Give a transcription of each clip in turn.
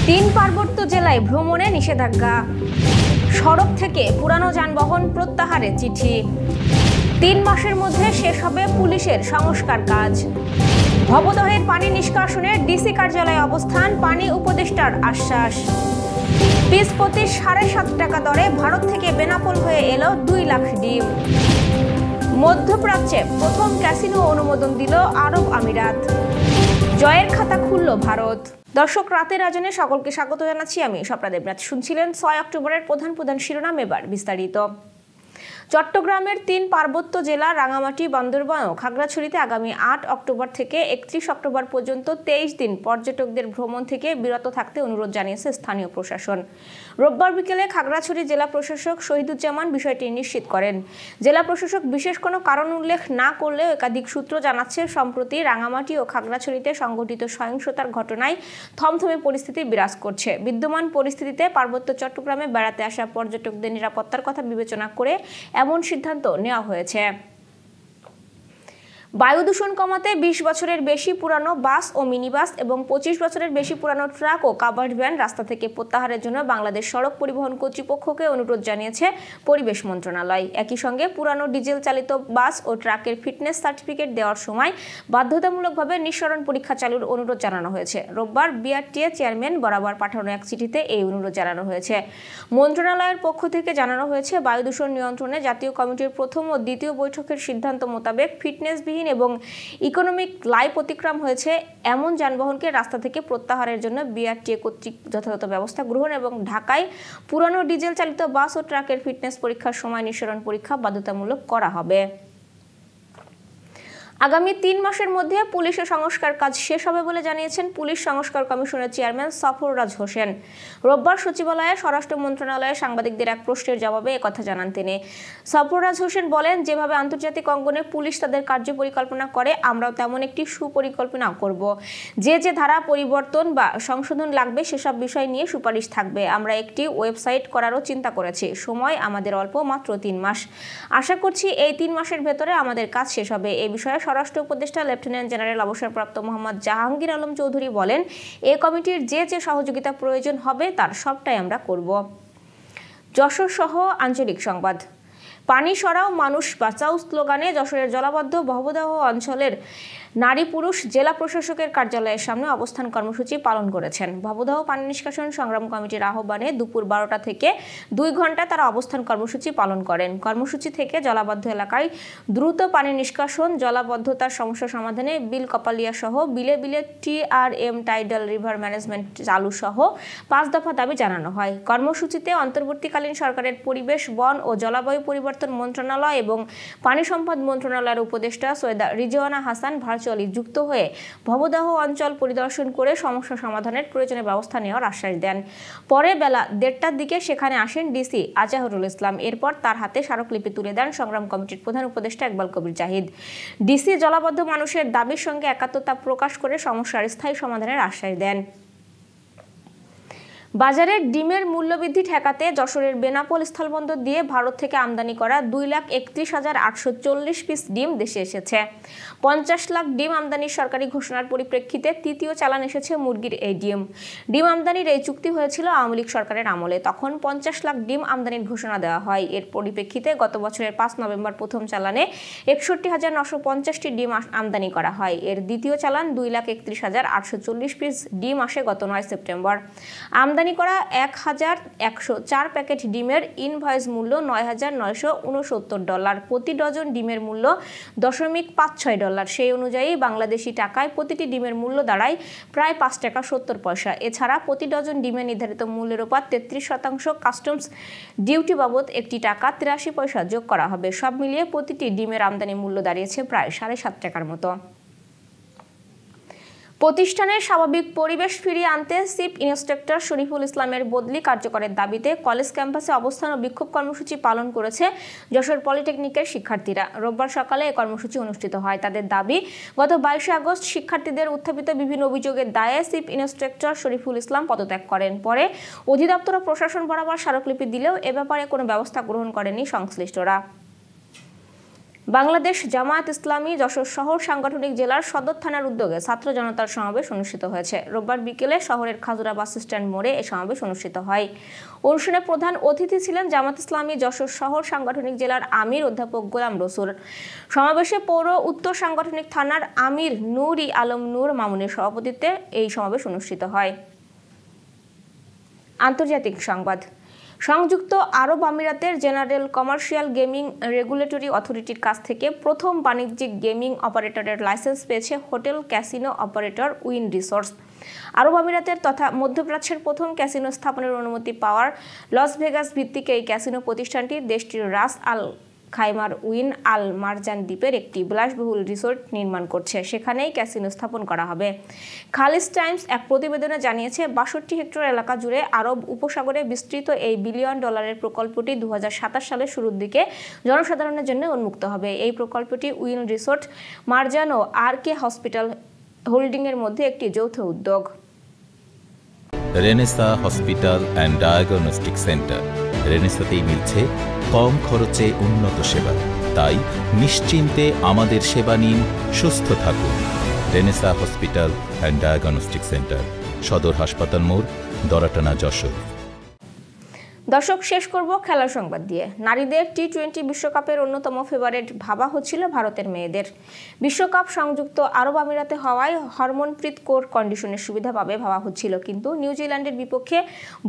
তিন পার্বত্য জেলায় ভ্রমণে নিষেধাজ্ঞা, সড়ক থেকে পুরানো যানবাহন প্রত্যাহারের চিঠি। 3 মাসের মধ্যে শেষ হবে পুলিশের সংস্কার কাজ। ভবদহের পানি নিষ্কাশনে ডিসি কার্যালয়ে অবস্থান পানি উপদেষ্টার আশ্বাস। পিস প্রতি 7.5 টাকা দরে ভারত থেকে বেনাপোল হয়ে এলো 2 লাখ ডিম। মধ্যপ্রাচ্যে প্রথম ক্যাসিনো অনুমোদন দিল আরব আমিরাত। জয়ের খাতা খুলল ভারত। দর্শক, রাতের আয়োজনে সকলকে স্বাগত জানাচ্ছি আমি স্বপ্না দেবনাথ। শুনছিলেন 6 অক্টোবরের প্রধান শিরোনাম, এবার বিস্তারিত। চট্টগ্রামের 3 পার্বত্য জেলা রাঙামাটি, বান্দরবান ও খাগড়াছড়িতে আগামী 8 অক্টোবর থেকে 31 অক্টোবর পর্যন্ত 23 দিন পর্যটকদের ভ্রমণ থেকে বিরত থাকতে অনুরোধ জানিয়েছে স্থানীয় প্রশাসন। রোববার বিকেলে খাগড়াছড়ি জেলা প্রশাসক শহীদুজ্জামান বিষয়টি নিশ্চিত করেন। জেলা প্রশাসক বিশেষ কোনো কারণ উল্লেখ না করলেও একাধিক সূত্র জানাচ্ছে, সম্প্রতি রাঙামাটি ও খাগড়াছড়িতে সংঘটিত সহিংসতার ঘটনায় থমথমে পরিস্থিতি বিরাজ করছে। বিদ্যমান পরিস্থিতিতে পার্বত্য চট্টগ্রামে বেড়াতে আসা পর্যটকদের নিরাপত্তার কথা বিবেচনা করে এমন সিদ্ধান্ত নেওয়া হয়েছে। বায়ু দূষণ কমাতে 20 বছরের বেশি পুরানো বাস ও মিনি বাস এবং 25 বছরের বেশি পুরানো ট্রাক ও কাভার্ড ভ্যান রাস্তা থেকে প্রত্যাহারের জন্য বাংলাদেশ সড়ক পরিবহন কর্তৃপক্ষকে অনুরোধ জানিয়েছে পরিবেশ মন্ত্রণালয়। একই সঙ্গে পুরানো ডিজেল চালিত বাস ও ট্রাকের ফিটনেস সার্টিফিকেট দেওয়ার সময় বাধ্যতামূলকভাবে নিঃসরণ পরীক্ষা চালুর অনুরোধ জানানো হয়েছে। রোববার বিআরটিএ চেয়ারম্যান বরাবর পাঠানো এক চিঠিতে এই অনুরোধ জানানো হয়েছে। মন্ত্রণালয়ের পক্ষ থেকে জানানো হয়েছে, বায়ু দূষণ নিয়ন্ত্রণে জাতীয় কমিটির প্রথম ও দ্বিতীয় বৈঠকের সিদ্ধান্ত মোতাবেক ফিটনেসবিহীন এবং ইকোনমিক লাইফ অতিক্রম হয়েছে এমন যানবাহনকে রাস্তা থেকে প্রত্যাহারের জন্য বিআরটিএ কর্তৃক যথাযথ ব্যবস্থা গ্রহণ এবং ঢাকায় পুরানো ডিজেল চালিত বাস ও ট্রাকের ফিটনেস পরীক্ষার সময় নিঃসরণ পরীক্ষা বাধ্যতামূলক করা হবে। আগামী 3 মাসের মধ্যে পুলিশের সংস্কার কাজ শেষ হবে বলে জানিয়েছেন পুলিশ সংস্কার কমিশনের চেয়ারম্যান সফররাজ হোসেন। রোববার সচিবালয়ে স্বরাষ্ট্র মন্ত্রণালয়ে সাংবাদিকদের এক প্রশ্নের জবাবে একথা জানান তিনি। সফররাজ হোসেন বলেন, যেভাবে আন্তর্জাতিক অঙ্গনে পুলিশ তাদের কার্য পরিকল্পনা করে, আমরাও তেমন একটি সুপরিকল্পনা করব। যে ধারা পরিবর্তন বা সংশোধন লাগবে সেসব বিষয় নিয়ে সুপারিশ থাকবে। আমরা একটি ওয়েবসাইট করারও চিন্তা করেছি। সময় আমাদের অল্প, মাত্র 3 মাস। আশা করছি এই 3 মাসের ভেতরে আমাদের কাজ শেষ হবে। এই বিষয়ে স্বরাষ্ট্র উপদেষ্টা লেফটেন্যান্ট জেনারেল অবসরপ্রাপ্ত মোহাম্মদ জাহাঙ্গীর আলম চৌধুরী বলেন, এই কমিটির যে সহযোগিতা প্রয়োজন হবে তার সবটাই আমরা করব। যশোর সহ আঞ্চলিক সংবাদ। পানি সরাও মানুষ বাঁচাও স্লোগানে যশোরের জলাবদ্ধ ভবদহ অঞ্চলের নারী পুরুষ জেলা প্রশাসকের কার্যালয়ের সামনে অবস্থান কর্মসূচি পালন করেছেন। ভবদহ পানি নিষ্কাশন সংগ্রাম কমিটির আহ্বানে দুপুর 12টা থেকে 2 ঘন্টা তারা অবস্থান কর্মসূচি পালন করেন। কর্মসূচি থেকে জলাবদ্ধ এলাকায় দ্রুত পানি নিষ্কাশন, জলাবদ্ধতার সমস্যা সমাধানে বিল কপালিয়া সহ বিলে বিলে TRM টাইডাল রিভার ম্যানেজমেন্ট চালু সহ 5 দফা দাবি জানানো হয়। কর্মসূচিতে অন্তর্বর্তীকালীন সরকারের পরিবেশ, বন ও জলবায়ু পরিবর্তন মন্ত্রণালয় এবং পানি সম্পদ মন্ত্রণালয়ের উপদেষ্টা সৈয়দা রিজওয়ানা হাসান ভার্চুয়ালি যুক্ত হয়ে ভবদহ অঞ্চল পরিদর্শন করে সমস্যা সমাধানের প্রয়োজনীয় ব্যবস্থা নেওয়ার আশ্বাস দেন। পরে বেলা 1:30টার দিকে সেখানে আসেন ডিসি আজাহরুল ইসলাম। এরপর তার হাতে স্মারকলিপি তুলে দেন সংগ্রাম কমিটির প্রধান উপদেষ্টা ইকবাল কবির জাহিদ। ডিসি জলাবদ্ধ মানুষের দাবির সঙ্গে একাত্মতা প্রকাশ করে সমস্যার স্থায়ী সমাধানের আশ্বাস দেন। বাজারের ডিমের মূল্যবৃদ্ধি ঠেকাতে যশোরের বেনাপোল স্থলবন্দর দিয়ে ভারত থেকে আমদানি করা 2,31,840 পিস ডিম দেশে এসেছে। 50 লাখ ডিম আমদানির সরকারি ঘোষণার পরিপ্রেক্ষিতে তৃতীয় চালান এসেছে মুরগির এই ডিম। ডিম আমদানির এই চুক্তি হয়েছিল আওয়ামী লীগ সরকারের আমলে। তখন 50 লাখ ডিম আমদানির ঘোষণা দেওয়া হয়। এর পরিপ্রেক্ষিতে গত বছরের 5 নভেম্বর প্রথম চালানে 61,950টি ডিম আমদানি করা হয়। এর দ্বিতীয় চালান 2,31,840 পিস ডিম আসে গত 9 সেপ্টেম্বর। আমদানি করা 1,104 প্যাকেট ডিমের ইনভয়েস মূল্য $9,969। প্রতি ডজন ডিমের মূল্য $0.56। সেই অনুযায়ী বাংলাদেশি টাকায় প্রতিটি ডিমের মূল্য দাঁড়ায় প্রায় 5 টাকা 70 পয়সা। এছাড়া প্রতি ডজন ডিমের নির্ধারিত মূল্যের উপর 33% কাস্টমস ডিউটি বাবদ 1 টাকা 83 পয়সা যোগ করা হবে। সব মিলিয়ে প্রতিটি ডিমের আমদানি মূল্য দাঁড়িয়েছে প্রায় 7.5 টাকার মতো। প্রতিষ্ঠানের স্বাভাবিক পরিবেশ ফিরিয়ে আনতে চিফ ইন্সপেক্টর শরীফুল ইসলামের বদলি কার্যকরের দাবিতে কলেজ ক্যাম্পাসে অবস্থান ও বিক্ষোভ কর্মসূচি পালন করেছে যশোর পলিটেকনিকের শিক্ষার্থীরা। রোববার সকালে এই কর্মসূচি অনুষ্ঠিত হয়। তাদের দাবি, গত 22 আগস্ট শিক্ষার্থীদের উত্থাপিত বিভিন্ন অভিযোগের দায়ে চিফ ইন্সপেক্টর শরীফুল ইসলাম পদত্যাগ করেন। পরে অধিদপ্তর ও প্রশাসন বরাবর স্মারকলিপি দিলেও এ ব্যাপারে কোনো ব্যবস্থা গ্রহণ করেনি সংশ্লিষ্টরা। বাংলাদেশ জামায়াত ইসলামী যশোর শহর সাংগঠনিক জেলার সদর থানার উদ্যোগে ছাত্র জনতার সমাবেশ অনুষ্ঠিত হয়েছে। রোববার বিকেলে শহরের খাজুরা বাস স্ট্যান্ড মোড়ে এই সমাবেশ অনুষ্ঠিত হয়। অনুষ্ঠানে প্রধান অতিথি ছিলেন জামায়াত ইসলামী যশোর শহর সাংগঠনিক জেলার আমির অধ্যাপক গোলাম রসুল। সমাবেশে পৌর উত্তর সাংগঠনিক থানার আমির নূর ই আলম নূর মামুনের সভাপতিত্বে এই সমাবেশ অনুষ্ঠিত হয়। আন্তর্জাতিক সংবাদ। সংযুক্ত আরব আমিরাতের জেনারেল কমার্শিয়াল গেমিং রেগুলেটরি অথরিটির কাছ থেকে প্রথম বাণিজ্যিক গেমিং অপারেটরের লাইসেন্স পেয়েছে hotel casino operator Wynn Resorts. আরব আমিরাতের তথা মধ্যপ্রাচ্যের প্রথম ক্যাসিনো স্থাপনের অনুমতি পাওয়ার লস ভেগাস ভিত্তিক এই ক্যাসিনো প্রতিষ্ঠানটি দেশটির রাস আল খাইমার উইন আল মারজান দ্বীপের একটি বিলাসবহুল রিসোর্ট নির্মাণ করছে। সেখানেই ক্যাসিনো স্থাপন করা হবে। খালিজ টাইমস এক প্রতিবেদনে জানিয়েছে ৬২ হেক্টর এলাকা জুড়ে আরব উপসাগরে বিস্তৃত এই $1 বিলিয়ন প্রকল্পটি ২০২৭ সালের শুরুর দিকে জনসাধারণের জন্য উন্মুক্ত হবে। এই প্রকল্পটি উইন রিসোর্ট, মারজান ও RK হসপিটাল হোল্ডিংয়ের মধ্যে একটি যৌথ উদ্যোগ। রেনেসা হসপিটাল অ্যান্ড ডায়াগনস্টিক সেন্টার। রেনেসাতেই মিলছে কম খরচে উন্নত সেবা। তাই নিশ্চিন্তে আমাদের সেবা নিন, সুস্থ থাকুন। Renaissance hospital and diagnostic centre, সদর হাসপাতাল মোড়, দরাটানা, যশোর। দর্শক, শেষ করব খেলার সংবাদ দিয়ে। নারীদের T20 বিশ্বকাপের অন্যতম ফেভারিট ভাবা হচ্ছিল ভারতের মেয়েদের। বিশ্বকাপ সংযুক্ত আরব আমিরাতে হওয়ায় হরমনপ্রীত কৌর কন্ডিশনের সুবিধা পাবে ভাবা হচ্ছিল, কিন্তু নিউজিল্যান্ডের বিপক্ষে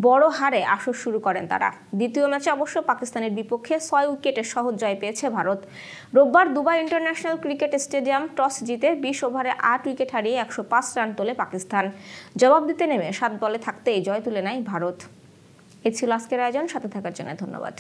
বড় হারে আসর শুরু করেন তারা। দ্বিতীয় ম্যাচে অবশ্য পাকিস্তানের বিপক্ষে 6 উইকেটে সহজ জয় পেয়েছে ভারত। রোববার Dubai international cricket stadium toss জিতে 20 ওভারে 8 উইকেট হারিয়ে 105 রান তোলে পাকিস্তান। জবাব দিতে নেমে 7 বলে থাকতেই জয় তুলে নেয় ভারত। এ ছিল আজকের আয়োজন। সাথে থাকার জন্য ধন্যবাদ।